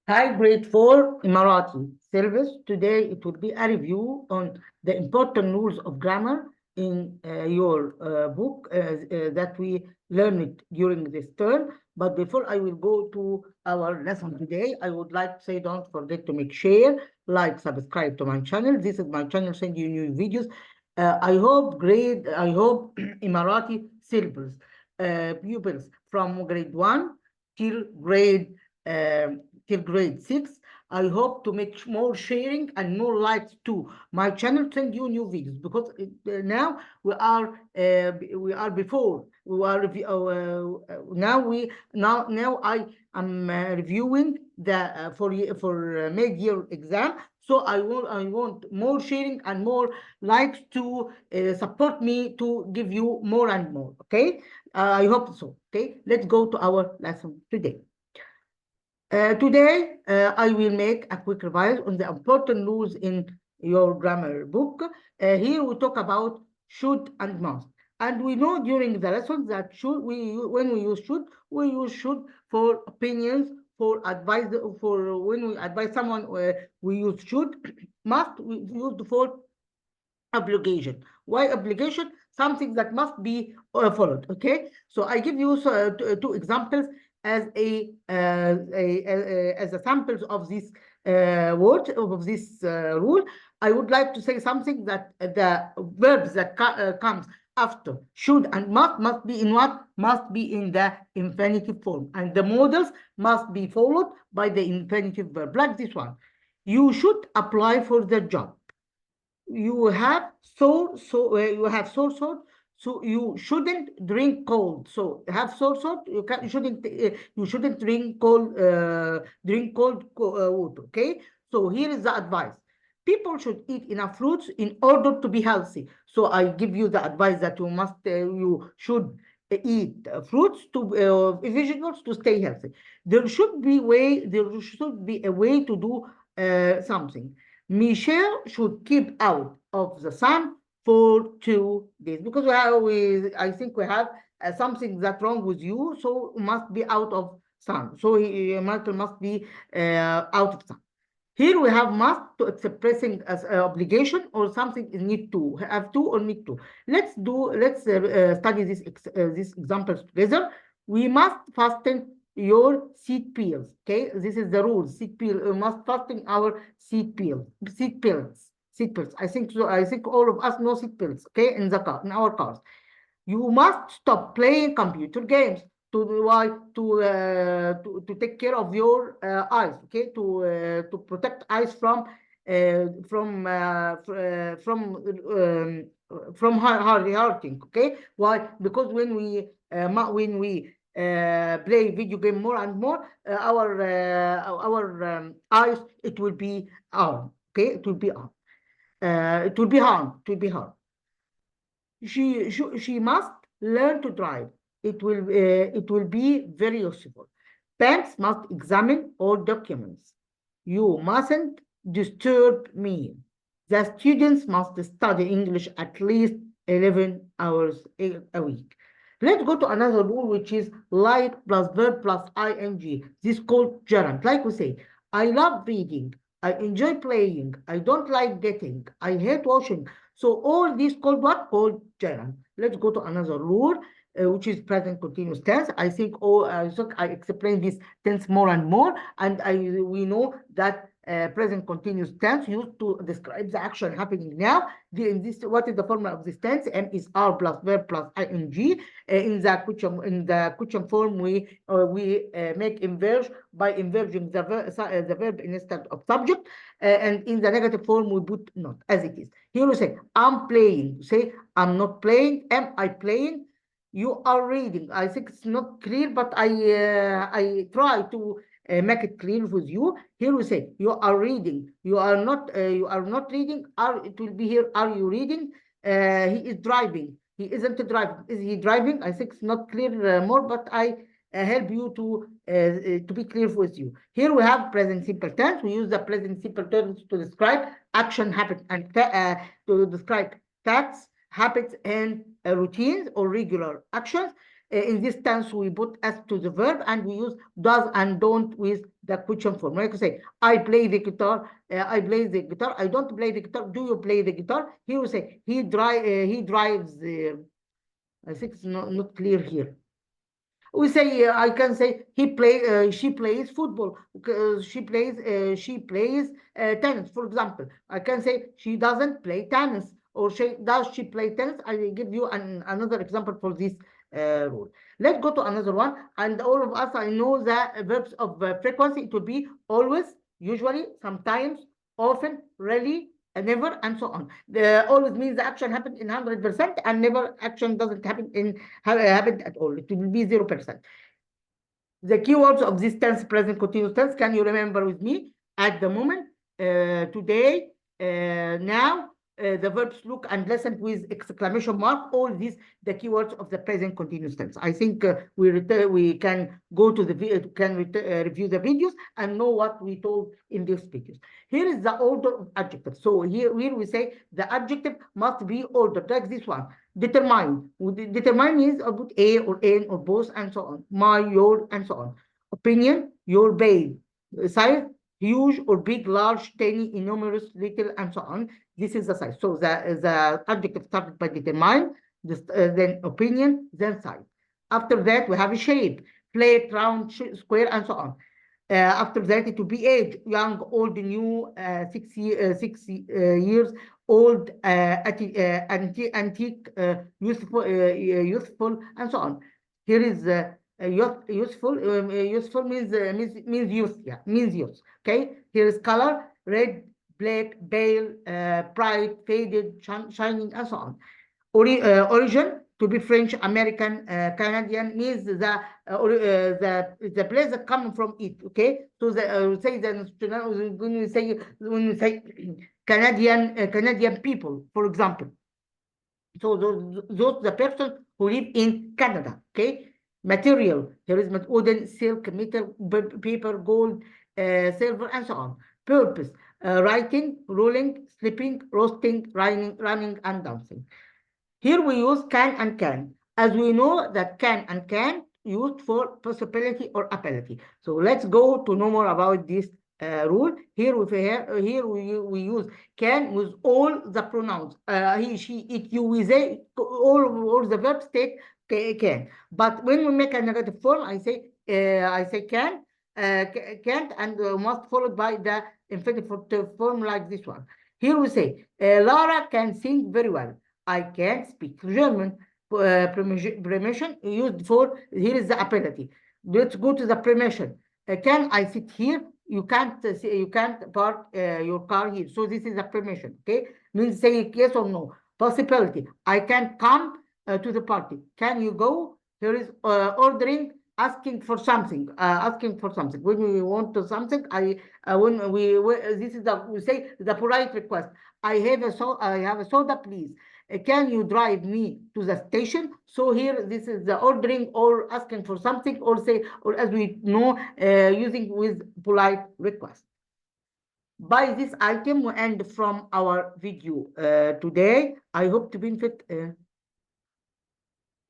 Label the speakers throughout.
Speaker 1: Hi, grade 4 Emirati syllabus. Today it will be a review on the important rules of grammar in your book that we learned during this term. But before I will go to our lesson today, I would like to say don't forget to make share, like, subscribe to my channel. This is my channel, send you new videos. I hope Emirati syllabus pupils from grade 1 till grade till grade 6. I hope to make more sharing and more likes to my channel, send you new videos, because now we are before we are now I am reviewing the for mid-year exam. So I want more sharing and more likes to support me to give you more and more. Okay, I hope so. Okay, let's go to our lesson today. Today, I will make a quick review on the important rules in your grammar book. Here we talk about should and must. And we know during the lesson that when we use should for opinions, for advice, for when we advise someone, we use should. Must, we use for obligation. Why obligation? Something that must be followed. Okay, so I give you two examples as as a samples of this word of this rule. I would like to say something that the verbs that comes after should and must be in what? Must be in the infinitive form, and the models must be followed by the infinitive verb, like this one. You should apply for the job. You have you have so you shouldn't drink cold. So have you shouldn't drink cold water. Okay, so here is the advice. People should eat enough fruits in order to be healthy. So I give you the advice that you should eat fruits to vegetables to stay healthy. There should be a way to do something. Michelle should keep out of the sun for 2 days, because I think we have something that wrong with you, so must be out of sun. So Michael must be out of sun. Here we have must to expressing as an obligation or something is need to, have to or need to. Let's study these examples together. We must fasten your seat peels. Okay, this is the rule. Seat peel must fasten our seat peels. Seat belts. I think so. I think all of us know seat belts. Okay, in the car, in our cars. You must stop playing computer games to take care of your eyes. Okay, to protect eyes from hurting. Okay, why? Because when we play video game more and more, our eyes, it will be harm. Okay, it will be harm. It will be harm. It will be harm. She must learn to drive. It will be very useful. Banks must examine all documents. You mustn't disturb me. The students must study English at least 11 hours a week. Let's go to another rule, which is like plus verb plus ing. This is called gerund. Like we say, I love reading. I enjoy playing. I don't like dating. I hate washing. So all these called what? Called gerund. Let's go to another rule, which is present continuous tense. I think I explained this tense more and more, and we know that present continuous tense used to describe the action happening now. What is the formula of this tense? M is R plus verb plus ing. In the question form, we make inverse by inverting the verb instead of subject, and in the negative form we put not as it is. Here we say I'm playing. Say I'm not playing. Am I playing? You are reading. I think it's not clear, but I try to make it clear with you. Here we say you are reading. You are not reading. It will be here. Are you reading? He is driving. He isn't driving. Is he driving? I think it's not clear more, but I help you to be clear with you. Here we have present simple tense. We use the present simple tense to describe action, habit, and to describe facts, habits, and routines or regular actions. In this tense, we put S to the verb and we use does and don't with the question form. Like I say, I play the guitar, I play the guitar, I don't play the guitar, do you play the guitar? Here we say, he drives, I think it's not clear here. We say, I can say, she plays football, she plays tennis, for example. I can say, she doesn't play tennis, or does she play tennis? I will give you another example for this rule. Let's go to another one. And all of us, I know the verbs of frequency. It will be always, usually, sometimes, often, rarely, never, and so on. Always means the action happened in 100%, and never action doesn't happen at all. It will be 0%. The keywords of this tense, present continuous tense, can you remember with me? At the moment, today, now, the verbs look and listen with exclamation mark. All these the keywords of the present continuous tense. I think we can go to the review the videos and know what we told in these videos. Here is the order of adjectives. So here we say the adjective must be ordered, like this one. Determine. Determine means put a or an or both and so on. My, your, and so on. Opinion, your, base. Size, huge or big, large, tiny, enormous, little, and so on. This is the size. So the adjective started by determine, then opinion, then size. After that, we have a shape, plate, round, square, and so on. After that, it will be age, young, old, new, 6 years old, antique, youthful, and so on. Here is useful. Useful means youth. Yeah, means youth. Okay. Here is color: red, black, pale, bright, faded, shining, and so on. Origin, to be French, American, Canadian, means the place that come from it. Okay, so say when we say Canadian people, for example. So those the person who live in Canada. Okay, material, here is wooden, silk, metal, paper, gold, silver, and so on. Purpose, writing, ruling, sleeping, roasting, running, and dancing. Here we use can and can. As we know that can and can used for possibility or ability. So let's go to know more about this rule. Here we use can with all the pronouns. He, she, it, you, we, they, all the verbs take can. But when we make a negative form, I say can, can't, and must followed by the infinitive form like this one. Here we say Lara can sing very well. I can't speak German. Preposition used for, here is the ability. Let's go to the preposition. Can I sit here? You can't park your car here. So this is a preposition. Okay, means say yes or no. Possibility. I can come to the party. Can you go? Here is ordering, asking for something. Asking for something. When we want to something, this is we say the polite request. I have a soda, please. Can you drive me to the station? So here, this is the ordering or asking for something, or say, or as we know, using with polite request. By this item, we end from our video today. I hope to benefit.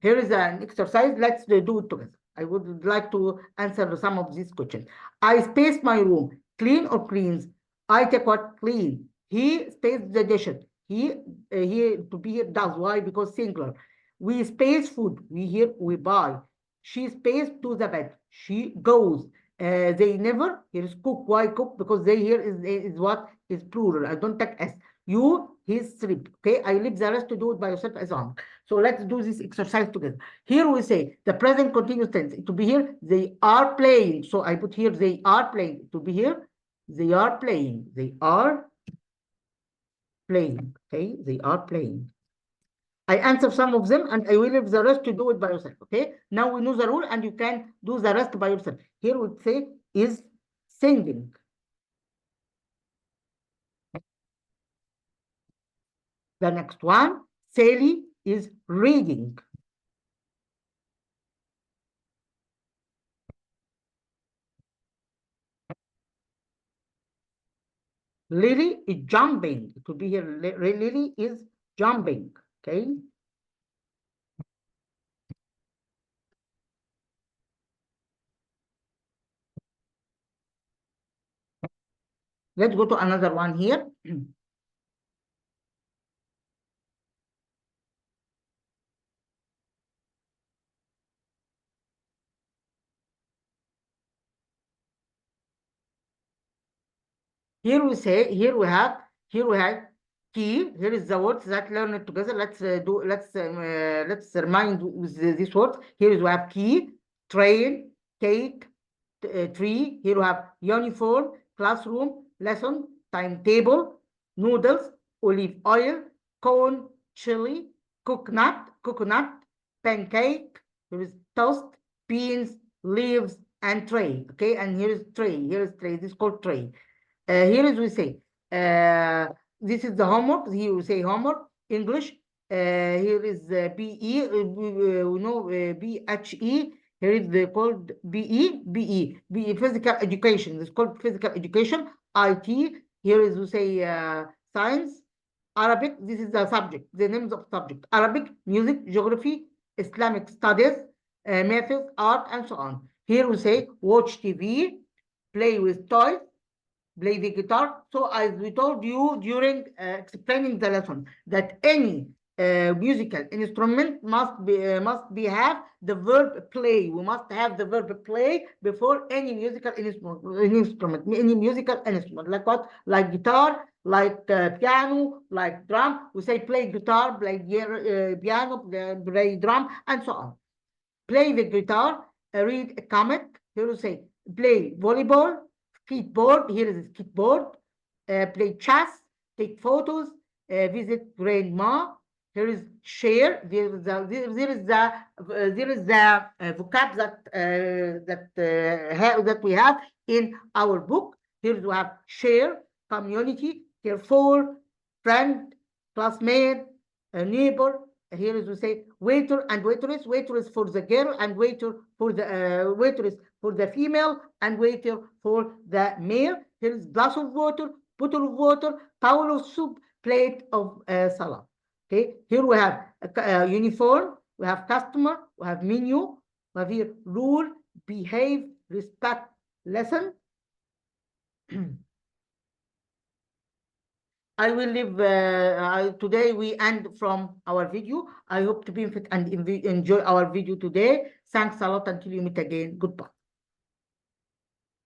Speaker 1: Here is an exercise. Let's do it together. I would like to answer some of these questions. I space my room. Clean or cleans? I take what? Clean. He spaced the dishes. He to be here does. Why? Because singular. We space food. We buy. She space to the bed. She goes. They never. Here is cook. Why cook? Because they here is what is plural. I don't take s. You, his, sleep. Okay, I leave the rest to do it by yourself as on. So let's do this exercise together. Here we say the present continuous tense. To be here, they are playing. So I put here they are playing. To be here, they are playing. They are playing. Okay, they are playing. I answer some of them and I will leave the rest to do it by yourself. Okay, now we know the rule and you can do the rest by yourself. Here we say is singing. The next one, Sally is reading. Lily is jumping. To be here, Lily is jumping. Okay. Let's go to another one here. Here we say, here we have key. Here is the words that learned together. Let's remind with this word. Here is we have key, train, cake, tree. Here we have uniform, classroom, lesson, timetable, noodles, olive oil, cone, chili, coconut, pancake. Here is toast, beans, leaves, and tray. Okay, and here is tray. Here is tray. This is called tray. Here is we say, this is the homework. Here we say homework, English. Here is BE, we know BHE. Here is called BE, physical education. It's called physical education. IT. Here is we say science, Arabic. This is the subject, the names of subject. Arabic, music, geography, Islamic studies, methods, art, and so on. Here we say watch TV, play with toys, play the guitar. So as we told you during explaining the lesson, that any musical instrument must have the verb play. We must have the verb play before any musical instrument. Any musical instrument, like what? Like guitar, like piano, like drum. We say play guitar, play piano, play drum, and so on. Play the guitar, read a comic. Here we say play volleyball, skateboard. Here is a skateboard. Play chess, take photos, visit grandma. Here is share. There is the vocab that we have in our book. Here we have share, community, care for, friend, classmate, neighbor. Here is we say waiter and waitress. Waitress for the girl, and waiter for the waitress for the female, and waiter for the male. Here is glass of water, bottle of water, towel of soup, plate of salad. Okay. Here we have uniform. We have customer. We have menu. We have here rule, behave, respect, lesson. I will leave today. We end from our video. I hope to benefit and enjoy our video today. Thanks a lot. Until you meet again. Goodbye.